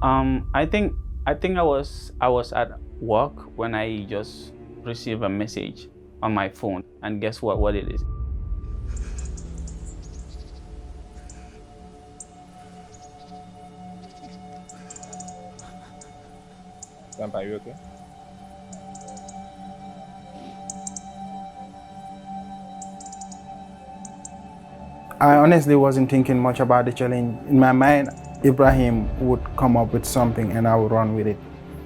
I think I was at work when I just received a message on my phone, and guess what it is? Grandpa, you okay? I honestly wasn't thinking much about the challenge. In my mind, Ibrahim would come up with something and I would run with it.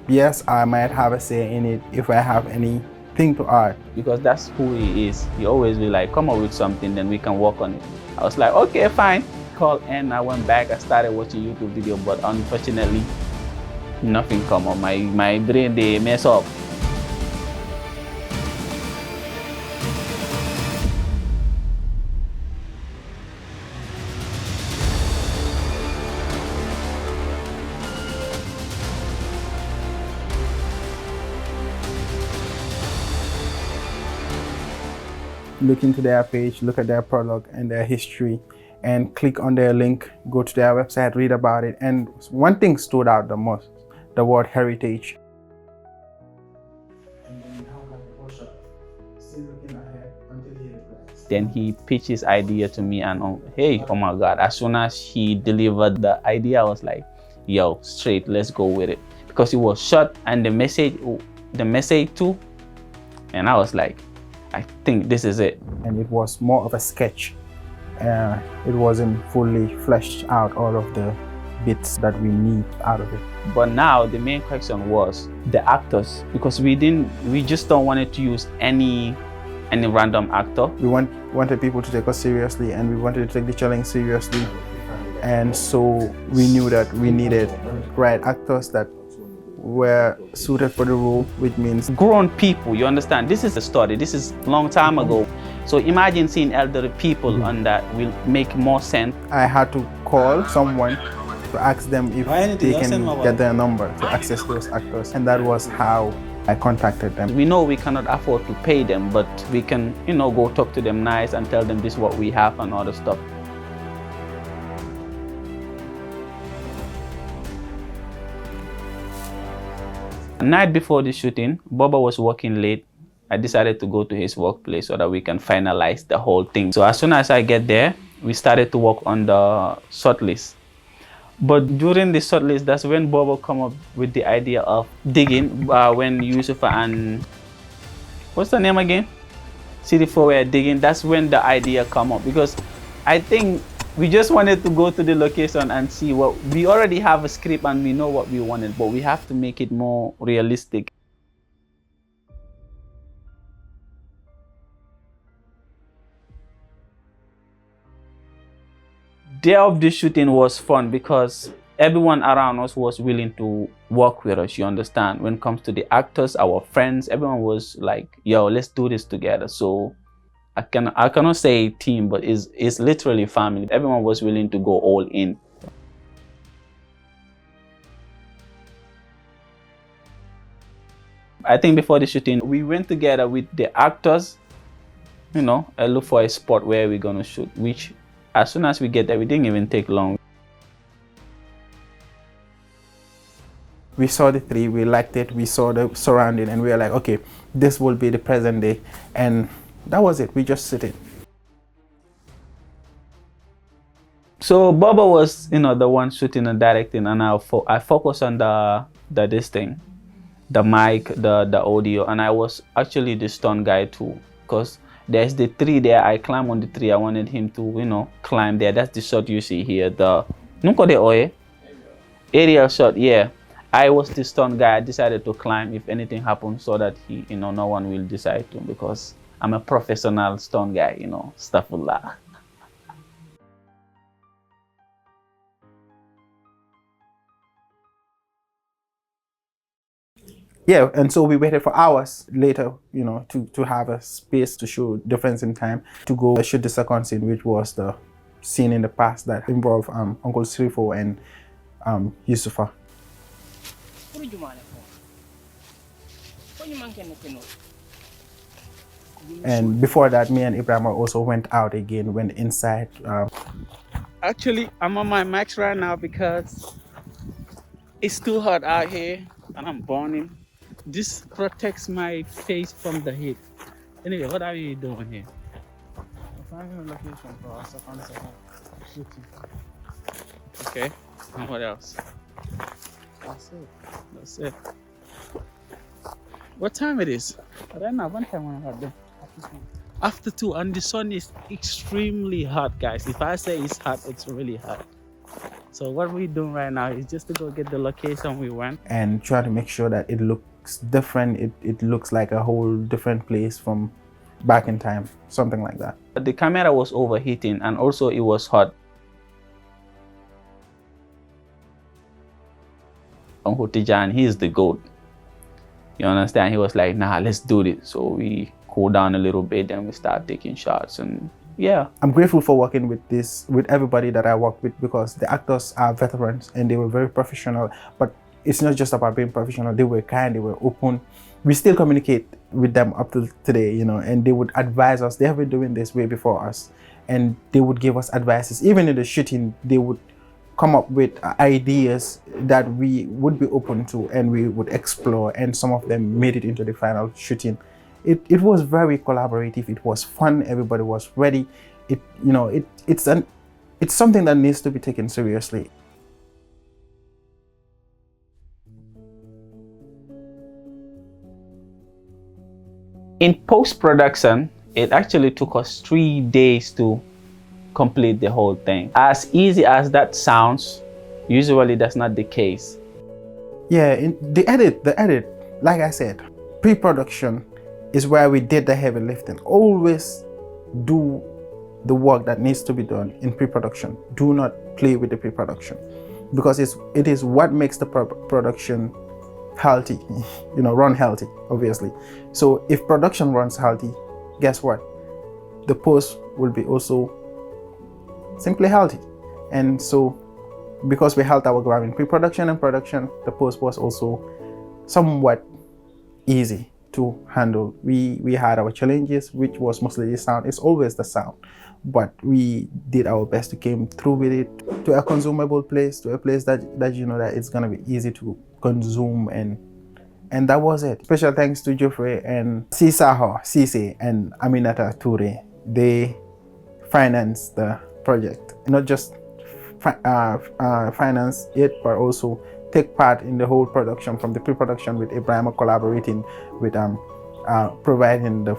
Yes, I might have a say in it if I have anything to add. Because that's who he is. He always be like, come up with something, then we can work on it. I was like, okay, fine. Call and I went back. I started watching YouTube video, but unfortunately, nothing come up. My brain they mess up. Look into their page, look at their product and their history, and click on their link, go to their website, read about it. And one thing stood out the most, the word heritage. Then he pitched his idea to me, and hey, oh my God, as soon as he delivered the idea, I was like, yo, straight, let's go with it. Because it was short and the message too. And I was like, I think this is it. And it was more of a sketch. It wasn't fully fleshed out all of the bits that we need out of it. But now the main question was the actors, because we just don't want to use any random actor. We wanted people to take us seriously, and we wanted to take the challenge seriously. And so we knew that we needed right actors that were suited for the role, which means grown people, you understand? This is a story, this is a long time ago. So imagine seeing elderly people on that will make more sense. I had to call someone to ask them if they can get their number to access those actors. And that was how I contacted them. We know we cannot afford to pay them, but we can, go talk to them nice and tell them this is what we have and all the stuff. The night before the shooting, Boba was working late. I decided to go to his workplace so that we can finalize the whole thing. So as soon as I get there, we started to work on the shortlist. But during the shortlist, that's when Boba come up with the idea of digging. When Yusufa and what's the name again? CD4 were digging. That's when the idea come up, because I think we just wanted to go to the location and see what we already have a script and we know what we wanted, but we have to make it more realistic. Day of the shooting was fun because everyone around us was willing to work with us, you understand? When it comes to the actors, our friends, everyone was like, yo, let's do this together. So I cannot say team, but it's literally family. Everyone was willing to go all in. I think before the shooting, we went together with the actors, and look for a spot where we're gonna shoot, which as soon as we get there, we didn't even take long. We saw the tree, we liked it, we saw the surrounding, and we were like, okay, this will be the present day. And that was it, we just sit it. So Baba was, the one shooting and directing, and I focused on this thing, the mic, the audio, and I was actually the stunt guy too, because there's the tree there. I climbed on the tree. I wanted him to, climb there. That's the shot you see here. The aerial shot. Yeah, I was the stunt guy. I decided to climb if anything happens, so that no one will decide to, because I'm a professional stunt guy. Stuff like that. Yeah, and so we waited for hours later, to have a space to show difference in time, to go shoot the second scene, which was the scene in the past that involved Uncle Srifo and Yusufa. And before that, me and Ibrahim also went out again, went inside. Actually, I'm on my max right now because It's too hot out here and I'm burning. This protects my face from the heat. Anyway, what are you doing here? Finding a location for our second shooting. Okay. And what else? That's it. That's it. What time it is? I don't know. One time when I got there. After 2, and the sun is extremely hot, guys. If I say it's hot, it's really hot. So what we're doing right now is just to go get the location we want. And try to make sure that it looks different. It looks like a whole different place from back in time, something like that. The camera was overheating and also it was hot. Uncle Tijan, he is the GOAT. You understand? He was like, nah, let's do this. So we cool down a little bit and we start taking shots, and yeah. I'm grateful for working with everybody that I worked with, because the actors are veterans and they were very professional. But it's not just about being professional. They were kind, they were open. We still communicate with them up to today, you know, and they would advise us. They have been doing this way before us, and they would give us advices. Even in the shooting, they would come up with ideas that we would be open to and we would explore, and some of them made it into the final shooting. It was very collaborative. It was fun. Everybody was ready. It's something that needs to be taken seriously. In post-production, it actually took us 3 days to complete the whole thing. As easy as that sounds, usually that's not the case. Yeah, in the edit, like I said, pre-production is where we did the heavy lifting. Always do the work that needs to be done in pre-production. Do not play with the pre-production, because it is what makes the production healthy, run healthy, obviously. So if production runs healthy, guess what? The post will be also simply healthy. And so because we held our ground in pre-production and production, the post was also somewhat easy to handle. We had our challenges, which was mostly the sound. It's always the sound, but we did our best to came through with it to a consumable place, to a place that that it's gonna be easy to consume, and that was it. Special thanks to JUFURE and Cisse and Aminata Toure. They financed the project, not just finance it, but also take part in the whole production, from the pre-production, with Ibrahim collaborating with providing the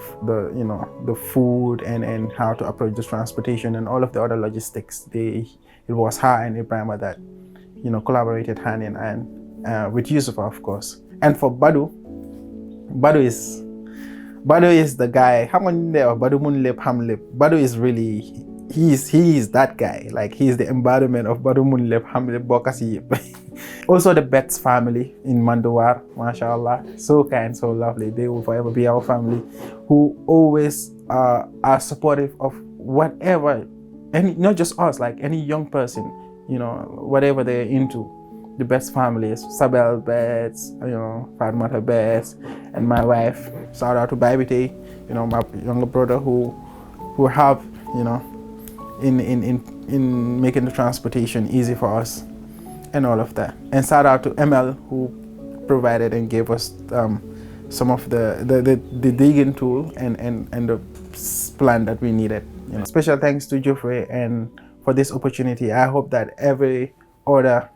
food and how to approach the transportation and all of the other logistics. It was her and Ibrahim that collaborated hand in hand with Yusufur, of course. And for Badu is the guy. Badu is really, he is that guy. Like, he is the embodiment of Badu Munlep Hamlep Bokasi. Also the Betts family in Mandawar, mashallah, so kind, so lovely. They will forever be our family, who always are supportive of whatever, and not just us, like any young person, whatever they're into. The Betts families, Sabel Betts, Fatmata Betts, and my wife. Shout out to Babite, my younger brother, who have, in making the transportation easy for us and all of that. And shout out to ML, who provided and gave us some of the digging tool and the plan that we needed. Special thanks to JUFURE and for this opportunity. I hope that every other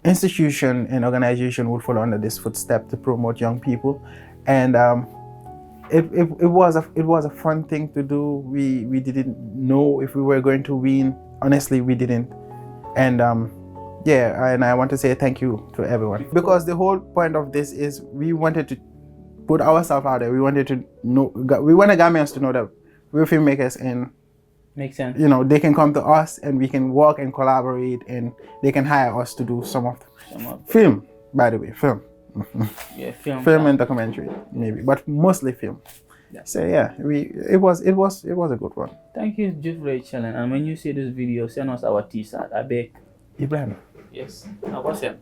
institution and organization will follow under this footstep to promote young people. And it was a fun thing to do. We didn't know if we were going to win. Honestly, we didn't. And yeah, and I want to say thank you to everyone, because the whole point of this is we wanted to put ourselves out there. We wanted to know, we wanted Gambians to know that we're filmmakers, and makes sense. They can come to us and we can work and collaborate, and they can hire us to do some of film, by the way, film. Yeah, film. Film and documentary, maybe, but mostly film. Yeah. So yeah, it was a good one. Thank you, JUFURE Challenge. And when you see this video, send us our T-shirt. I beg. Ibrahim. Yes. How was it?